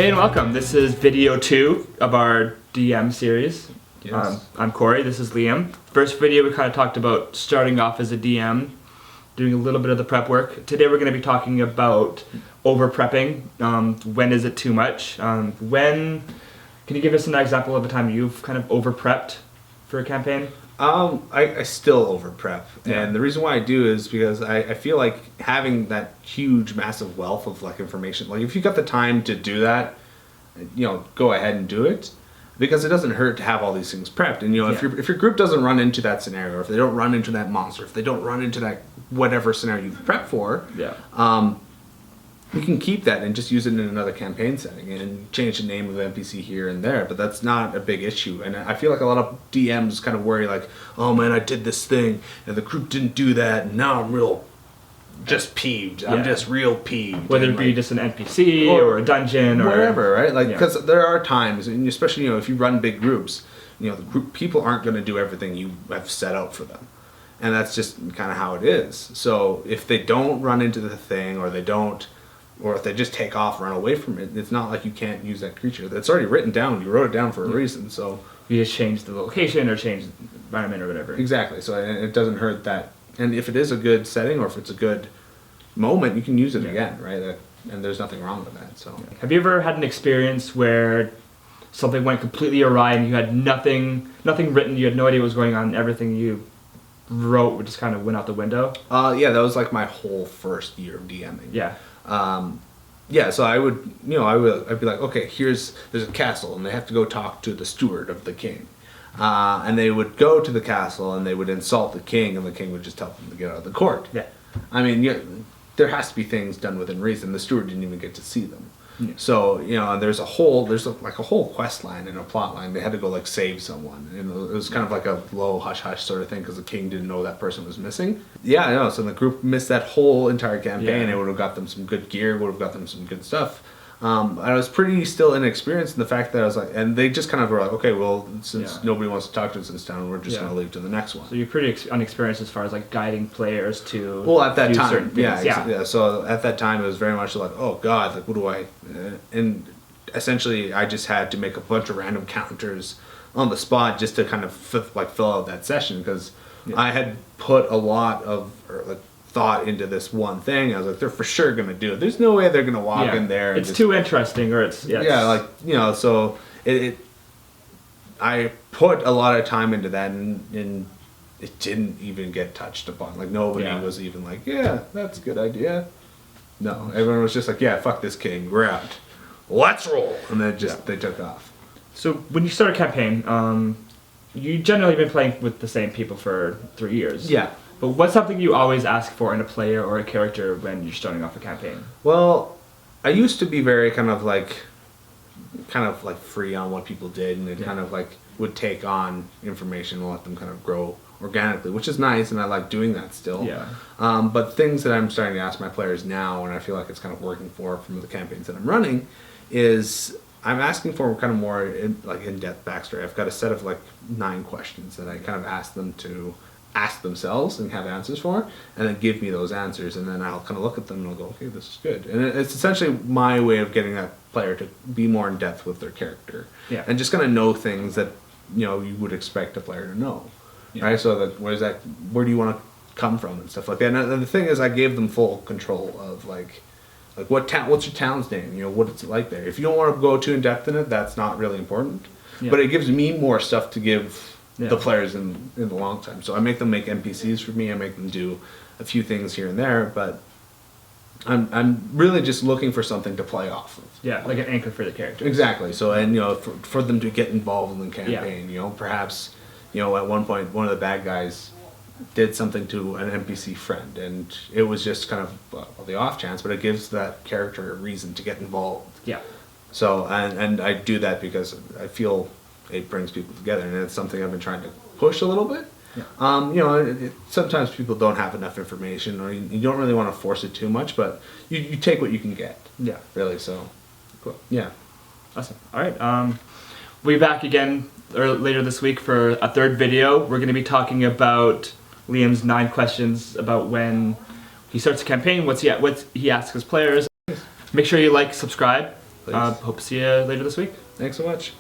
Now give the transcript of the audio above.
Hey and welcome. This is video 2 of our DM series. Yes. I'm Cory, this is Liam. First video we kind of talked about starting off as a DM, doing a little bit of the prep work. Today we're going to be talking about over-prepping. When is it too much? Can you give us an example of a time you've kind of over-prepped for a campaign? I still over prep, Yeah. and the reason why I do is because I feel like having that huge, massive wealth of like information. Like if you got the time to do that, go ahead and do it, because it doesn't hurt to have all these things prepped. And if your group doesn't run into that scenario, or if they don't run into that monster, if they don't run into that whatever scenario you've prepped for, you can keep that and just use it in another campaign setting and change the name of the NPC here and there, but that's not a big issue. And I feel like a lot of DMs kind of worry like, oh man, I did this thing and the group didn't do that, and now I'm real just peeved. I'm just real peeved. Whether it be just an NPC or a dungeon or whatever, right? Like, because there are times, and especially if you run big groups, the group people aren't going to do everything you have set out for them. And that's just kind of how it is. So if they don't run into the thing, or if they just take off, run away from it, it's not like you can't use that creature. That's already written down. You wrote it down for a reason. So you just change the location or change the environment or whatever. Exactly. So it doesn't hurt that. And if it is a good setting, or if it's a good moment, you can use it again, right? And there's nothing wrong with that. So have you ever had an experience where something went completely awry and you had nothing written, you had no idea what was going on, and everything you wrote just kind of went out the window? Yeah, that was like my whole first year of DMing. Yeah. So I'd be like, okay, there's a castle, and they have to go talk to the steward of the king. And they would go to the castle, and they would insult the king, and the king would just tell them to get out of the court. Yeah. I mean, there has to be things done within reason. The steward didn't even get to see them. Yeah. So, and there's a whole quest line and a plot line. They had to go like save someone, and it was kind of like a low hush hush sort of thing, because the king didn't know that person was missing. Yeah, I know. So the group missed that whole entire campaign. It would have got them some good gear, would have got them some good stuff. I was pretty still inexperienced in the fact that I was like, and they just kind of were like, okay, well, since nobody wants to talk to us in this town, we're just going to leave to the next one. So you're pretty unexperienced as far as like guiding players to at that time, certain things. So at that time, it was very much like, oh god, like what do I? And essentially, I just had to make a bunch of random counters on the spot just to kind of fill out that session, because I had put a lot of thought into this one thing. I was like, they're for sure gonna do it. There's no way they're gonna walk in there. It's too interesting, or it's So I put a lot of time into that, and it didn't even get touched upon. Like nobody was even like, yeah, that's a good idea. No, everyone was just like, yeah, fuck this king, we're out, let's roll, and then they took off. So when you start a campaign, you generally been playing with the same people for 3 years. Yeah. But what's something you always ask for in a player or a character when you're starting off a campaign? Well, I used to be very kind of like free on what people did, and it kind of like would take on information and let them kind of grow organically, which is nice, and I like doing that still. Yeah. But things that I'm starting to ask my players now, and I feel like it's kind of working from the campaigns that I'm running, is I'm asking for kind of more in-depth backstory. I've got a set of 9 questions that I kind of ask them to ask themselves and have answers for, and then give me those answers, and then I'll kind of look at them and I'll go, okay, this is good. And it's essentially my way of getting that player to be more in depth with their character, and just kind of know things that you would expect a player to know, right? So where do you want to come from and stuff like that. And the thing is, I gave them full control of what's your town's name, what it's like there. If you don't want to go too in depth in it, that's not really important, but it gives me more stuff to give the players in the long time. So I make them make NPCs for me. I make them do a few things here and there, but I'm really just looking for something to play off of. Yeah, like an anchor for the character. Exactly. So, and for them to get involved in the campaign. Perhaps at one point one of the bad guys did something to an NPC friend, and it was just kind of the off chance, but it gives that character a reason to get involved. Yeah. So and I do that because I feel it brings people together, and it's something I've been trying to push a little bit. Yeah. Sometimes people don't have enough information, or you don't really want to force it too much, but you take what you can get. Yeah. Really, so. Cool. Yeah. Awesome. All right. We'll be back again later this week for a 3rd video. We're going to be talking about Liam's 9 questions about when he starts a campaign, what he asks his players. Make sure you subscribe, Thanks. Hope to see you later this week. Thanks so much.